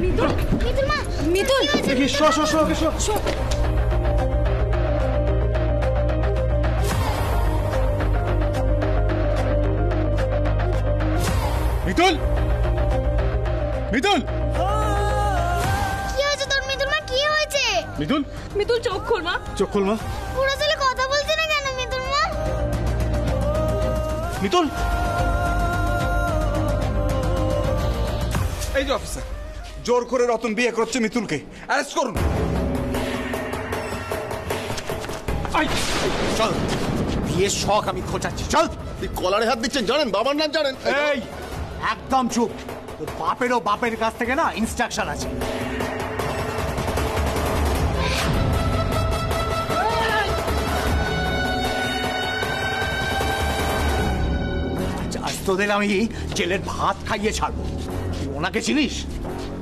মিতুল মিতুল মা মিতুল দেখি show show show show show Mitul Mitul কি হয়েছে তোর মিতুল মা কি হয়েছে মিতুল মিতুল চোখ খোল মা চোখ খোল মা পুরো ছেলে কথা বলছে না কেন মিতুল মা মিতুল এই যে অফিসার জোর করে রতন বিয়ে করছে মিতুলকে অ্যারেস্ট করুন চল বিয়ের শখ আমি খোঁচাচ্ছি চল কলারে হাত দিচ্ছেন জানেন বাবার নাম জানেন এই একদম চুপ তোর বাপেরও বাপের কাছ থেকে না ইনস্ট্রাকশন আছে আজ তোদের আমি জেলের ভাত খাইয়ে ছাড়বো তুই ওনাকে চিনিস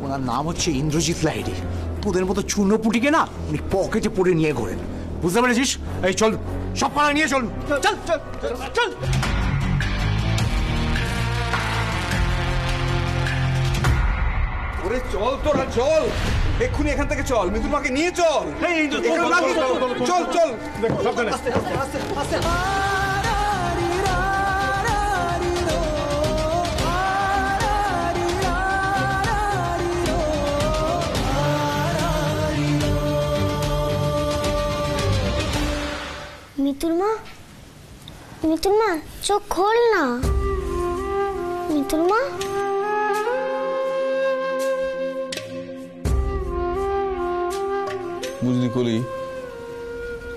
ওনার নাম হচ্ছে ইন্দ্রজিৎ লাহিড়ী তোদের মতো চূর্ণপুটিকে না উনি পকেটে পড়ে নিয়ে ঘোরেন বুঝতে পেরেছিস এই চল সব পাড়া নিয়ে চল চল চল চল ওরে চল তোরা চল এক্ষুনি এখান থেকে চল মিতুল মাকে নিয়ে চল চল চল মিতুল মা চোখ খোল না মিতুল মা বুঝলি কলি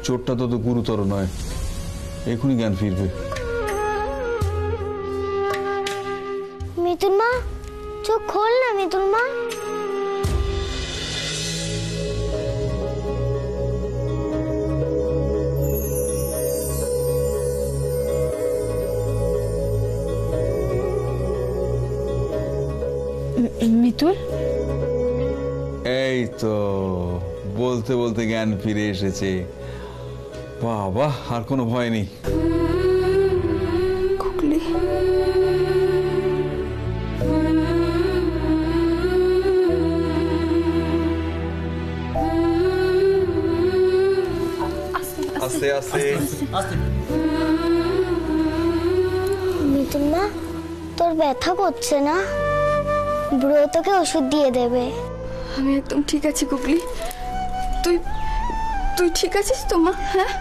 চোটটা তত গুরুতর নয় এখনই জ্ঞান ফিরবে মিতুল মা চোখ খোল না মিতুল মা মিতুল এই তো বলতে বলতে জ্ঞান ফিরে এসেছে বাবা আর কোনো ভয় নেই খুকলি আস্তে আস্তে মিতুল মা তোর ব্যথা করছে না বুড়ো তোকে ওষুধ দিয়ে দেবে আমি একদম ঠিক আছি কুকলি তুই তুই ঠিক আছিস তো মা হ্যাঁ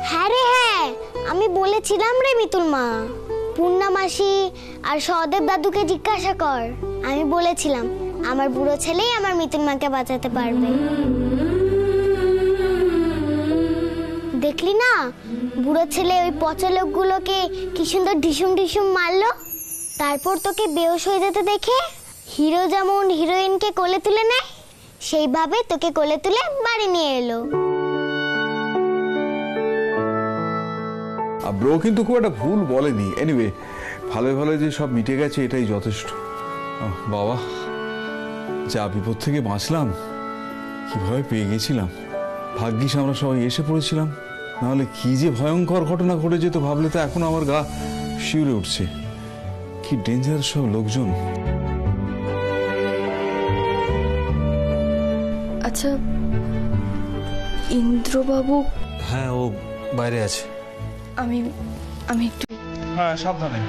হ্যাঁ রে হ্যাঁ আমি বলেছিলাম রে মিতুল মা পূর্ণা মাসি আর সহদেব দাদুকে জিজ্ঞাসা কর আমি বলেছিলাম আমার বুড়ো ছেলেই আমার মিতুল মাকে বাঁচাতে পারবে দেখলি না বুড়ো ছেলে ওই পচা লোকগুলোকে কি সুন্দর ঢিসুম ঢিসুম মারলো তারপর তোকে বেহুশ হয়ে যেতে দেখে হিরো যেমন হিরোইনকে কোলে তুলে নেয় সেইভাবে তোকে কোলে তুলে বাড়ি নিয়ে এলো ব্রো কিন্তু খুব একটা ভুল বলেনি এনিওয়ে ভালো ভালো যে সব মিটে গেছে এটাই যথেষ্ট বাবা যা বিপদ থেকে বাঁচলাম কিভাবে পেয়ে গেছিলাম ভাগ্যিস আমরা সবাই এসে পড়েছিলাম নাহলে কি যে ভয়ঙ্কর ঘটনা ঘটে যেত ভাবলে তো এখন আমার গা শিউরে উঠছে কি ডেঞ্জারাস সব লোকজন আচ্ছা ইন্দ্রবাবু হ্যাঁ ও বাইরে আছে আমি আমি একটু হ্যাঁ সাবধানে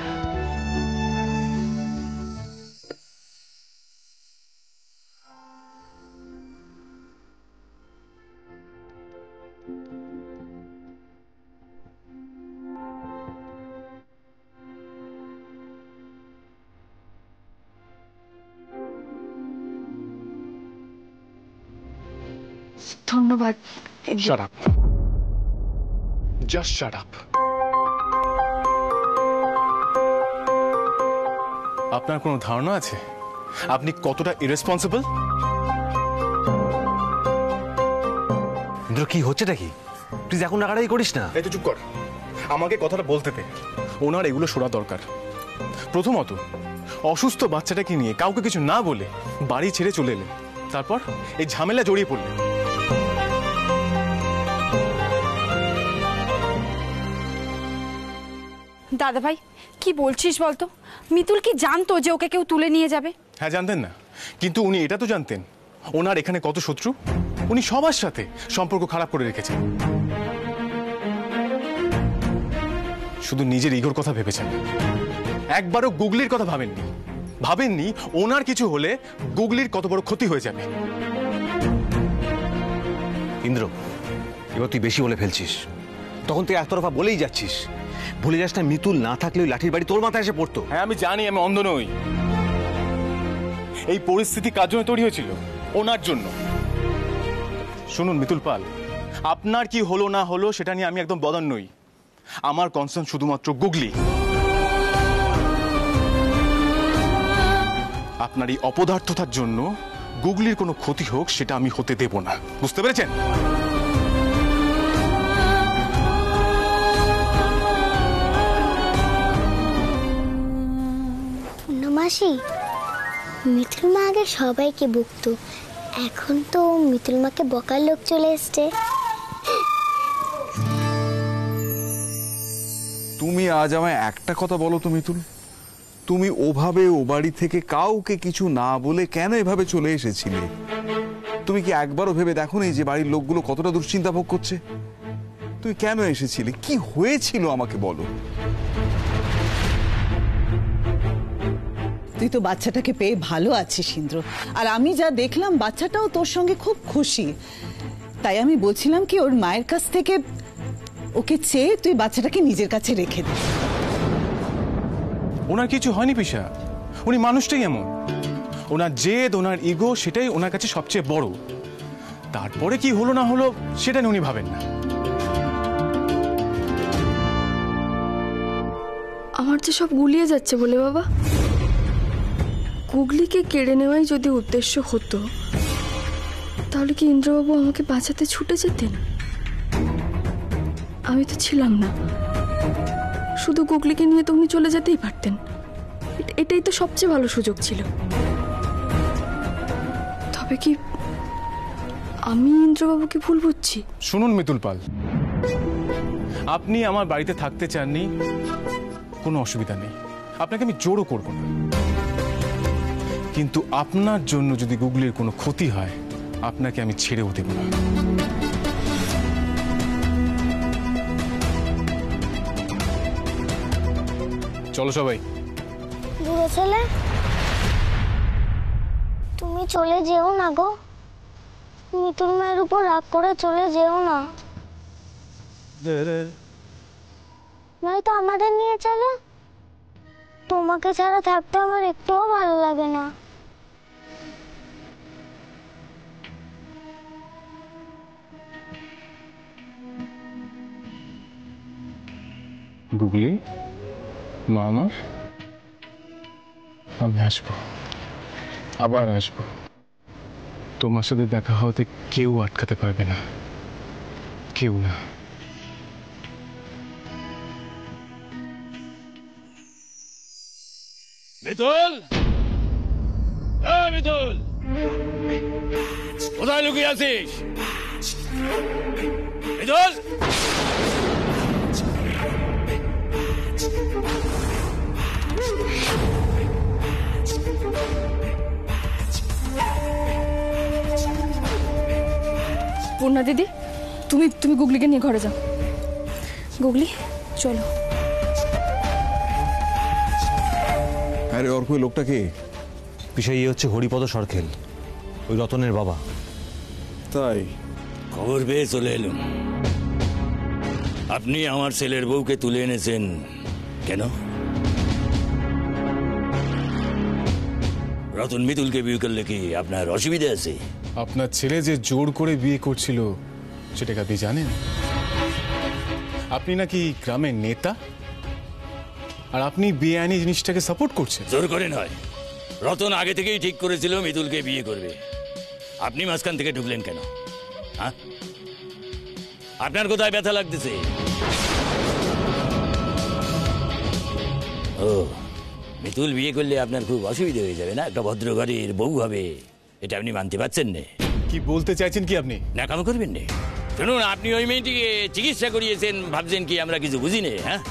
ধন্যবাদ Shut up. Just shut up. আপনার কোনো ধারণা আছে আপনি কতটা ইরেসপন্সিবল ইন্দ্র কি হচ্ছেটা কি প্লিজ এখন নাকাড়াই করিস না এই তো চুপ কর আমাকে কথাটা বলতে দে ওনার এগুলো শোনা দরকার প্রথমত অসুস্থ বাচ্চাটাকে নিয়ে কাউকে কিছু না বলে বাড়ি ছেড়ে চলে এলেন তারপর এই ঝামেলা জড়িয়ে পড়লেন দাদা ভাই কি বলছিস বলতো? মিতুল কি জানতো যে ওকে কেউ তুলে নিয়ে যাবে? হ্যাঁ জানতেন না, কিন্তু উনি এটা তো জানতেন ওনার এখানে কত শত্রু। উনি সবার সাথে সম্পর্ক খারাপ করে রেখেছেন, শুধু নিজের ইগোর কথা ভেবেছেন, একবারও গুগলির কথা ভাবেননি ওনার কিছু হলে গুগলির কত বড় ক্ষতি হয়ে যাবে। ইন্দ্র, এবার তুই বেশি বলে ফেলছিস। তখন তুই একতরফা বলেই যাচ্ছিস। ভুলে যাস না, মিতুল না থাকলে ওই লাঠির বাড়ি তোর মাথায় এসে পড়তো। হ্যাঁ আমি জানি, আমি অন্ধ নই। এই পরিস্থিতি কার জন্য তৈরি হয়েছিল? ওনার জন্য। শুনুন মিতুল পাল, আপনার কি হলো না হলো সেটা নিয়ে আমি একদম বদান নই। আমার কনসার্ন শুধুমাত্র গুগলি। আপনার এই অপদার্থতার জন্য গুগলির কোনো ক্ষতি হোক সেটা আমি হতে দেব না, বুঝতে পেরেছেন? মাসি, মিতুল মা আগে সবাইকে বকতো, এখন তো মিতুল মাকে বকার লোক চলে এসছে। তুমি আজ আমায় একটা কথা বলো তো মিতুল, তুমি ওভাবে ও বাড়ি থেকে কাউকে কিছু না বলে কেন এভাবে চলে এসেছিলে? তুমি কি একবারও ভেবে দেখো নি যে বাড়ির লোকগুলো কতটা দুশ্চিন্তা ভোগ করছে? তুমি কেন এসেছিলে? কি হয়েছিল আমাকে বলো। তুই তো বাচ্চাটাকে পেয়ে ভালো আছিস ইন্দ্র, আর আমি যা দেখলাম বাচ্চাটাও তোর সঙ্গে খুব খুশি। তাই আমি বলছিলাম কি ওর মায়ের কাছ থেকে ওকে চেয়ে তুই বাচ্চাটাকে নিজের কাছে রেখে দে। ওনার কিছু হয়নি পিসা, উনি মানুষটাই এমন। ওনার জেদ, ওনার ইগো, সেটাই ওনার কাছে সবচেয়ে বড়। তারপরে কি হলো না হলো সেটা নিয়ে উনি ভাবেন না। আমার যে সব গুলিয়ে যাচ্ছে বলে বাবা। গুগলিকে কেড়ে নেওয়াই যদি উদ্দেশ্য হতো, তাহলে কি ইন্দ্রবাবু আমাকে বাঁচাতে ছুটে যেতেন? আমি তো ছিলাম না, শুধু গুগলিকে নিয়ে তো উনি চলে যেতেই পারতেন। এটাই তো সবচেয়ে ভালো সুযোগ ছিল। তবে কি আমি ইন্দ্রবাবুকে ভুল বুঝছি? শুনুন মিতুল পাল, আপনি আমার বাড়িতে থাকতে চাননি, কোনো অসুবিধা নেই, আপনাকে আমি জোরও করব না। কিন্তু আপনার জন্য যদি গুগলির কোনো ক্ষতি হয়, আপনাকে আমি ছেড়েও দেব না। চলো সবাই। বুড়ো ছেলে, তুমি চলে যেও না গো। মিতুল মায়ের উপর রাগ করে চলে যেও না, নয়তো আমাদের নিয়ে চলো। তোমাকে ছাড়া থাকতে আমার একটুও ভালো লাগে না। গুগলি, মা আমার, আমি আসবো, আবার আসবো। তোমার সাথে দেখা হতে কেউ আটকাতে পারবে না, কেউ না। মিতুল, মিতুল, কোথায় লুকিয়ে আছিস? মিতুল, পূর্ণা দিদি, তুমি গুগলিকে নিয়ে ঘরে যাও। গুগলি চলো। আরে অর্ক, লোকটা কে? পিসাই হচ্ছে হরিপদ সরখেল, ওই রতনের বাবা। তাই? খবর পেয়ে চলে এলুম। আপনি আমার ছেলের বউকে তুলে এনেছেন কেন? রতন মিতুলকে বিয়ে করলে কি আপনার অসুবিধা আছে? আপনার ছেলে যে জোর করে বিয়ে করছিল সেটাকে আপনি জানেন? আপনি নাকি গ্রামের নেতা, আর আপনি বেআইনি জিনিসটাকে সাপোর্ট করছেন। জোর করে নয়, রতন আগে থেকেই ঠিক করেছিল মিতুলকে বিয়ে করবে। আপনি মাঝখান থেকে ঢুকলেন কেন? হ্যাঁ, আপনার কোথায় ব্যথা লাগতেছে? ও, মিতুল বিয়ে করলে আপনার খুব অসুবিধা হয়ে যাবে না? একটা ভদ্র ঘরের বউ হবে, এটা আপনি মানতে পারছেন না? কি বলতে চাইছেন কি আপনি? ন্যাকামো করবেন না। শুনুন, আপনি ওই মেয়েটিকে চিকিৎসা করিয়েছেন, ভাবছেন কি আমরা কিছু বুঝি না? হ্যাঁ,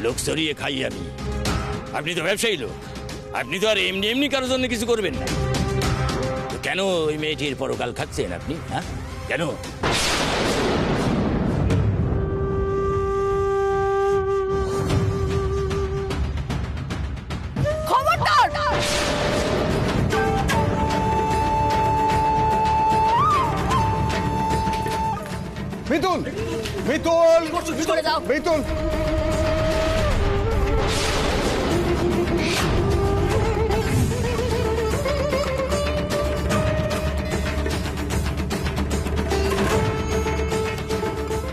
লোক সরিয়ে খাই আমি। আপনি তো ব্যবসায়ী লোক, আপনি তো আর এমনি এমনি কারোর জন্য কিছু করবেন না। তো কেন ওই মেয়েটির পরকাল খাচ্ছেন আপনি? হ্যাঁ, কেন? খবরদার! মিতুল, মিতুল, সরে যাও। মিতুল।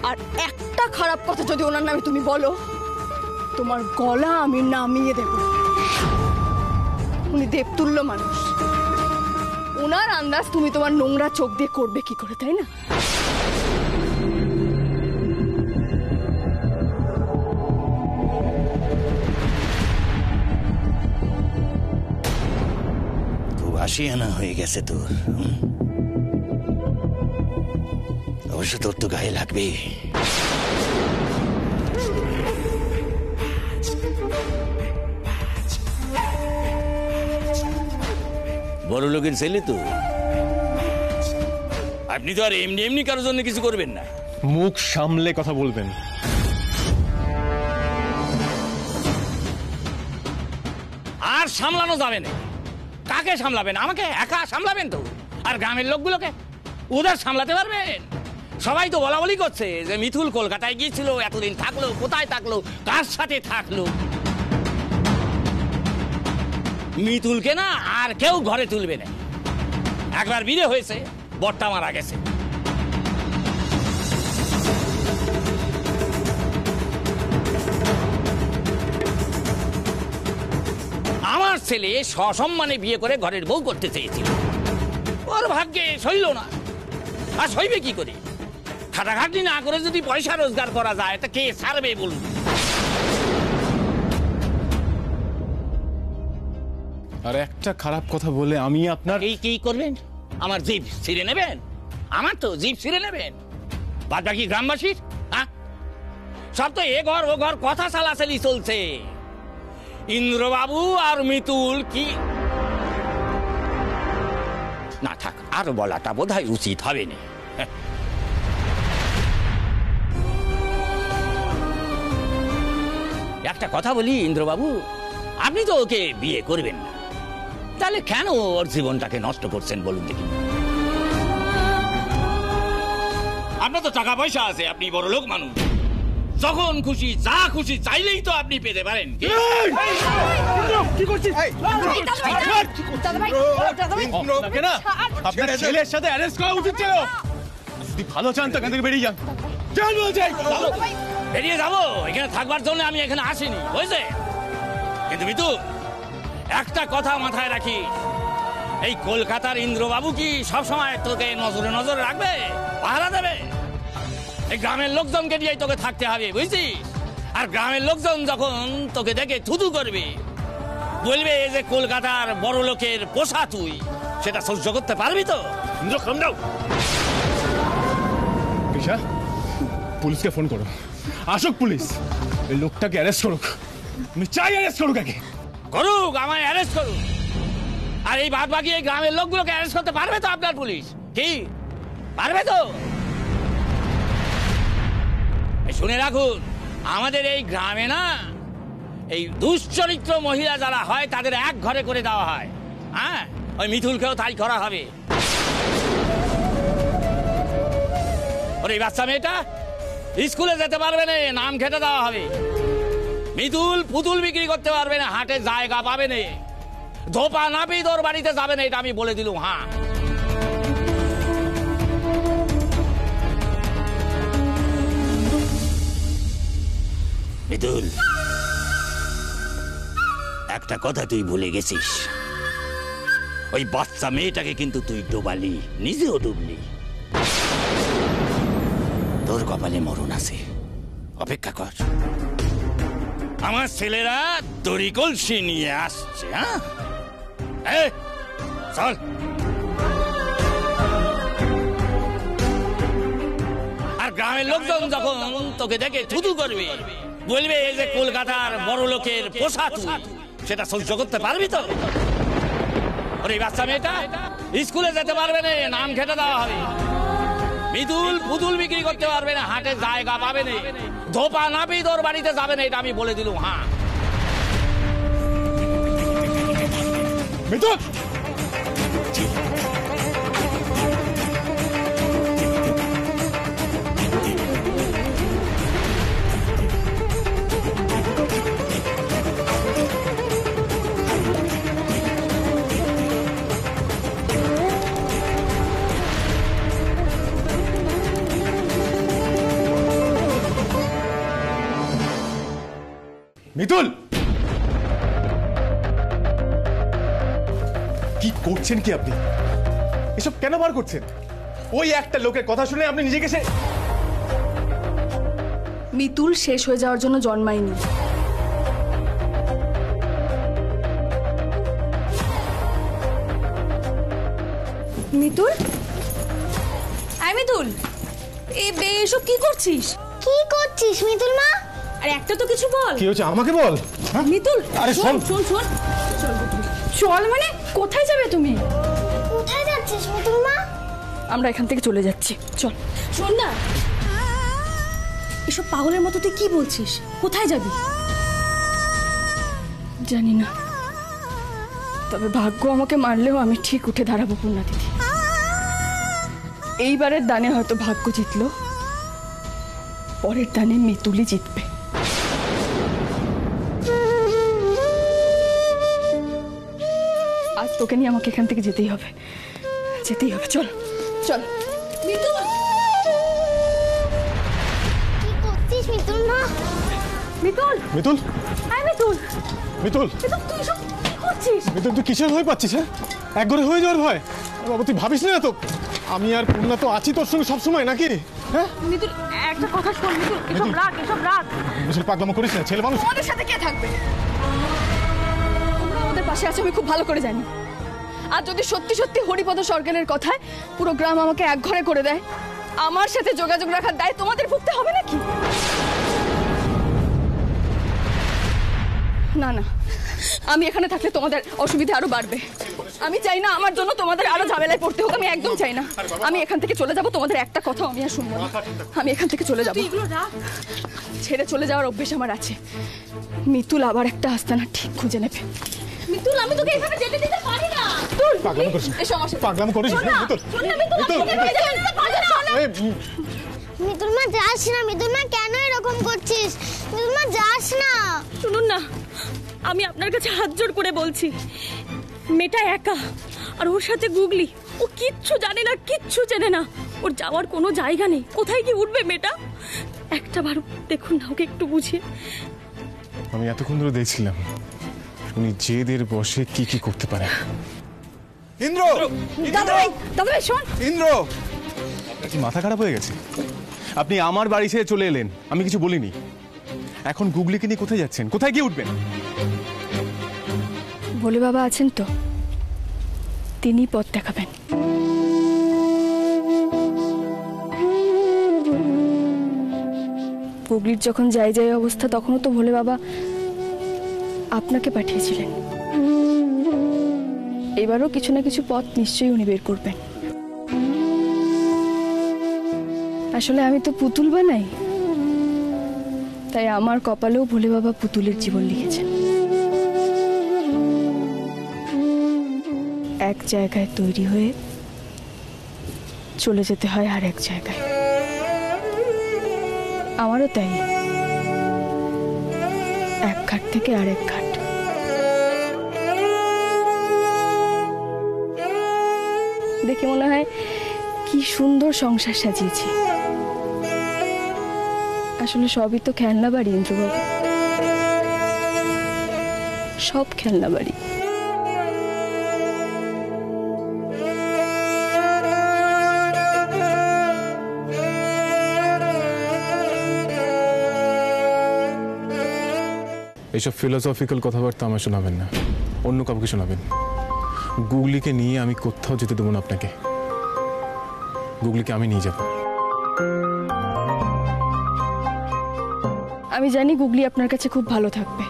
আর একটা খারাপ কথা যদি ওনার নামে তুমি বলো, তোমার গলা আমি নামিয়ে দেব। উনি দেবতুল্য মানুষ, ওনার আন্দাজ তুমি তোমার নোংরা চোখ দিয়ে করবে কি করে, তাই না? খুব আশিয়ানা হয়ে গেছে তোর। অবশ্য তোর তো গায়ে লাগবে। বড় লোকের ছেলে তো, আপনি তো আর এমনি এমনি কারোর জন্য কিছু করবেন না। মুখ সামলে কথা বলবেন। আর সামলানো যাবে না। কাকে সামলাবেন? আমাকে একা সামলাবেন তো? আর গ্রামের লোকগুলোকে ওদের সামলাতে পারবেন? সবাই তো বলা বলি করছে যে মিথুল কলকাতায় গিয়েছিল, এতদিন থাকলো, কোথায় থাকলো, কার সাথে থাকলো। মিতুলকে না আর কেউ ঘরে তুলবে না। একবার বিয়ে হয়েছে, বরটা মারা গেছে। আমার ছেলে সসম্মানে বিয়ে করে ঘরের বউ করতে চেয়েছিল, ওর ভাগ্যে সইল না। আর সইবে কি করে? খাটাখাটি না করে যদি পয়সা রোজগার করা যায় তা কে ছাড়বে বলুন? আর একটা খারাপ কথা বলে আমি আপনার এই কি করবেন? আমার জিভ ছিঁড়ে নেবেন? আমার তো জিভ ছিঁড়ে নেবেন। বাদ বাকি গ্রামবাসীর সব তো এ ঘর ও ঘর কথা চালাচালি চলছে। ইন্দ্রবাবু আর মিতুল কি না থাক, আর বলাটা বোধহয় উচিত হবে না। একটা কথা বলি ইন্দ্রবাবু, আপনি তো ওকে বিয়ে করবেন না, তাহলে কেন ওর জীবনটাকে নষ্ট করছেন বলুন দেখি? আপনার তো টাকা পয়সা আছে, আপনি বড় লোক মানুষ, যখন খুশি যা খুশি চাইলেই তো আপনি পেতে পারেন। কি করছিস? আপনার ছেলের সাথে অ্যারেস্ট করা উচিত ছিল। যদি ভালো চান তো এখান থেকে বেরিয়ে যান। চল বলছি, বেরিয়ে যাবো। এখানে থাকবার জন্য আমি এখানে আসিনি, বুঝলে? কিন্তু মিতু, একটা কথা মাথায় রাখি, এই কলকাতার ইন্দ্রবাবু কি সবসময় তোকে নজরে নজরে রাখবে, পাহারা দেবে? এই গ্রামের লোকজনকে নিয়েই তোকে থাকতে হবে, বুঝছিস? আর গ্রামের লোকজন যখন তোকে দেখে থুতু করবে, বলবে যে কলকাতার বড় লোকের পোষা তুই, সেটা সহ্য করতে পারবি তো? পুলিশকে ফোন করো, আসুক পুলিশ, এই লোকটাকে অ্যারেস্ট করুক। আমি চাই অ্যারেস্ট করুক, আগে করুক, আমায় অ্যারেস্ট করুক। আর এই বাদ বাকি এই গ্রামের লোকগুলোকে অ্যারেস্ট করতে পারবে তো আপনার পুলিশ? কি পারবে তো? শুনে রাখুন, আমাদের এই গ্রামে না এই দুশ্চরিত্র মহিলা যারা হয় তাদের এক ঘরে করে দেওয়া হয়। হ্যাঁ, ওই মিথুলকেও তাই করা হবে। ওর এই বাচ্চা মেয়েটা স্কুলে যেতে পারবে না, নাম খেটে দেওয়া হবে। মিতুল পুতুল বিক্রি করতে পারবে না, হাটে জায়গা পাবে না, ধোপা না পেয়ে তোর বাড়িতে যাবে না, এটা আমি বলে দিলুম। হ্যাঁ, মিতুল, একটা কথা তুই ভুলে গেছিস, ওই বাচ্চা মেয়েটাকে কিন্তু তুই ডোবালি, নিজেও ডুবলি। তোর কপালে মরণ আছে, অপেক্ষা কর। আমার ছেলেরা দড়ি কলসি নিয়ে আসছে। হ্যাঁ, চল। আর গ্রামের লোকজন যখন তোকে দেখে থুতু করবে, বলবে এই যে কলকাতার বড় লোকের পোষা তুই, সেটা সহ্য করতে পারবি তো? ওর এই বাচ্চা মেয়েটা স্কুলে যেতে পারবে না, নাম খেটে দেওয়া হবে। মিতুল পুতুল বিক্রি করতে পারবে না, হাটে জায়গা পাবে না, ধোপা নাপি তোর বাড়িতে যাবে না, এটা আমি বলে দিলুম। হ্যাঁ মিতুল, মিতুল, কি করছেন কি আপনি? এসব কেন বার করছেন? ওই একটা লোকের কথা শুনে আপনি নিজেকে মিতুল শেষ হয়ে যাওয়ার জন্য জন্মায়নি। মিতুল, আয় মিতুল, এসব কি করছিস? কি করছিস মিতুল মা? আরে একটা তো কিছু বল। কি হচ্ছে আমাকে বল। মিতুল, আরে শোন শোন শোন, চল। মানে কোথায় যাবে তুমি? কোথায় যাচ্ছিস মিতুল মা? আমরা এখান থেকে চলে যাচ্ছি, চল। শোন না, এসব পাগলের মতো তুই কি বলছিস? কোথায় যাবি? জানি না, তবে ভাগ্য আমাকে মারলেও আমি ঠিক উঠে দাঁড়াবো পূর্ণা দিদি। এইবারের দানে হয়তো ভাগ্য জিতলো, পরের দানে মিতুলই জিতবে। আজ তোকে নিয়ে আমাকে এখান থেকে যেতেই হবে, যেতেই হবে। চল চল মিতুল, কি করছিস মিতুল মা? মিতুল, মিতুল, আয় মিতুল। মিতুল, মিতুল, তুই সব কি করছিস? মিতুল, তুই কিসের ভয় পাচ্ছিস? হ্যাঁ, একবারে হয়ে যাওয়ার ভয়? বাবা তুই ভাবিস না তো আমি আর পূর্ণা তো আছি তোর সঙ্গে সবসময়, নাকি? হ্যাঁ মিতুল, একটা কথা শোন মিতুল, এসব রাখ, এসব রাখ। মিতুল, পাগলামো করিস না, ছেলে মানুষ। তোমাদের সাথে কে থাকবে? তোমরা আমাদের পাশে আছো আমি খুব ভালো করে জানি। আর যদি সত্যি সত্যি হরিপদ সরকারের কথায় পুরো গ্রাম আমাকে একঘরে করে দেয়, আমার সাথে যোগাযোগ রাখার দায় তোমাদের ভুগতে হবে নাকি? না না, আমি এখানে থাকলে তোমাদের অসুবিধা আরো বাড়বে। আমি চাই না আমার জন্য তোমাদের আরো ঝামেলায় পড়তে হোক, আমি একদম চাই না। আমি এখান থেকে চলে যাব, তোমাদের একটা কথা আমি আর শুনবো না। আমি এখান থেকে চলে যাব, ছেড়ে চলে যাওয়ার অভ্যেস আমার আছে। মিতুল আবার একটা আস্তানা ঠিক খুঁজে নেবে। মিতুল, আমি তোকে এভাবে যেতে দিতে পারি না। পাগলামো করিস না, এসো আমার সাথে। পাগলামো করিস না মিতুল। মিতুল মা যাস না, মিতুল মা কেন এরকম করছিস? মিতুল মা যাস না। শুনুন না, আমি আপনার কাছে হাত জোড় করে বলছি, মেয়েটা একা, আর ওর সাথে গুগলি। ও কিচ্ছু জানে না, কিচ্ছু চেনে না, ওর যাওয়ার কোনো জায়গা নেই। কোথায় কি উঠবে মেয়েটা? একটা বার দেখুন না, ওকে একটু বুঝিয়ে। আমি এতক্ষণ ধরে দেখছিলাম উনি জেদের বসে কি কি করতে পারে। ইন্দ্র, দাদা শোন। ইন্দ্র, আপনার কি মাথা খারাপ হয়ে গেছে? আপনি আমার বাড়ি ছেড়ে চলে এলেন, আমি কিছু বলিনি। এখন গুগলিকে নিয়ে কোথায় যাচ্ছেন? কোথায় গিয়ে উঠবেন? ভোলে বাবা আছেন তো, তিনি পথ দেখাবেন। গুগলির যখন যাই যাই অবস্থা, তখনও তো ভোলে বাবা আপনাকে পাঠিয়েছিলেন। এবারও কিছু না কিছু পথ নিশ্চয়ই উনি বের করবেন। আসলে আমি তো পুতুল বানাই, তাই আমার কপালেও ভোলে বাবা পুতুলের জীবন লিখেছেন। এক জায়গায় তৈরি হয়ে চলে যেতে হয় আর এক জায়গায়। আমারও তাই, এক ঘাট থেকে আরেক ঘাট। দেখে মনে হয় কি সুন্দর সংসার সাজিয়েছি। আসলে সবই তো খেলনা বাড়ি ইন্দ্রবাবু, সব খেলনা বাড়ি। এইসব ফিলোসফিক্যাল কথাবার্তা আমার শোনাবেন না, অন্য কাউকে শোনাবেন। গুগলিকে নিয়ে আমি কোথাও যেতে দেবো না আপনাকে। গুগলিকে আমি নিয়ে যাব। আমি জানি গুগলি আপনার কাছে খুব ভালো থাকবে,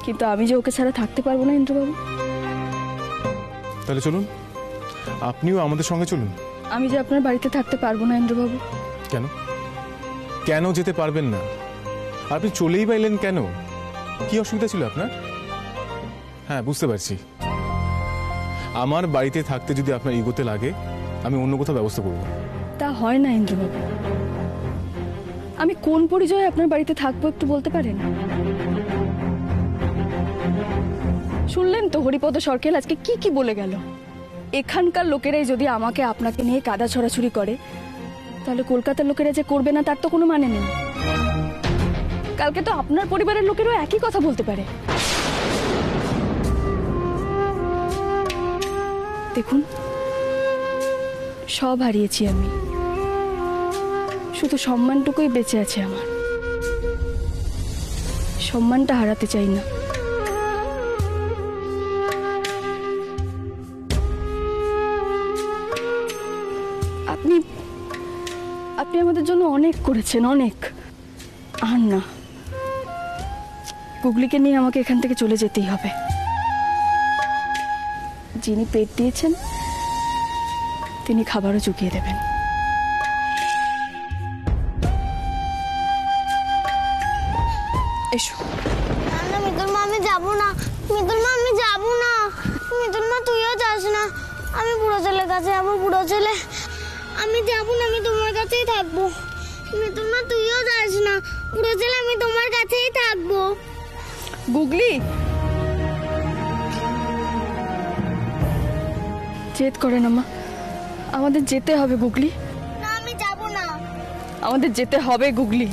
কিন্তু আমি যে ওকে ছাড়া থাকতে পারবো না ইন্দ্রবাবু। তাহলে চলুন, আপনিও আমাদের সঙ্গে চলুন। আমি যে আপনার বাড়িতে থাকতে পারবো না ইন্দ্রবাবু। কেন কেন যেতে পারবেন না? আপনি চলেই পাইলেন কেন? কি অসুবিধা ছিল আপনার? হ্যাঁ, বুঝতে পারছি। আমার বাড়িতে থাকতে যদি আপনার ইগোতে লাগে, আমি অন্য কোথাও ব্যবস্থা করব। তা হয় না ইন্দ্রবাবু। আমি কোন পরিচয়ে আপনার বাড়িতে থাকবো একটু বলতে পারেন? শুনলেন তো হরিপদ সরকেল আজকে কি কি বলে গেল। এখানকার লোকেরাই যদি আমাকে আপনাকে নিয়ে কাদা ছড়াছড়ি করে, তাহলে কলকাতার লোকেরা যে করবে না তার তো কোনো মানে নেই। কালকে তো আপনার পরিবারের লোকেরও একই কথা বলতে পারে। দেখুন, সব হারিয়েছি আমি, শুধু সম্মানটুকুই বেঁচে আছে আমার। সম্মানটা হারাতে চাই না। আপনি আপনি আমাদের জন্য অনেক করেছেন, অনেক। আর না, গুগলিকে নিয়ে আমাকে এখান থেকে চলে যেতেই হবে। যিনি পেট দিয়েছেন তিনি খাবারও চুকিয়ে দেবেন। এসো। না মিতুল মা, আমি যাবো না। মিতুল মা, আমি যাবো না। মিতুল মা, তুইও যাস না। আমি বুড়ো ছেলের কাছে যাবো। বুড়ো ছেলে, আমি যাবো না, আমি তোমার কাছেই থাকবো। মিতুল মা, তুইও যাস না। বুড়ো ছেলে, আমি তোমার কাছেই থাকবো। গুগলি, জেদ করে না মা, আমাদের যেতে হবে গুগলি। না, আমি যাবো না। আমাদের যেতে হবে গুগলি।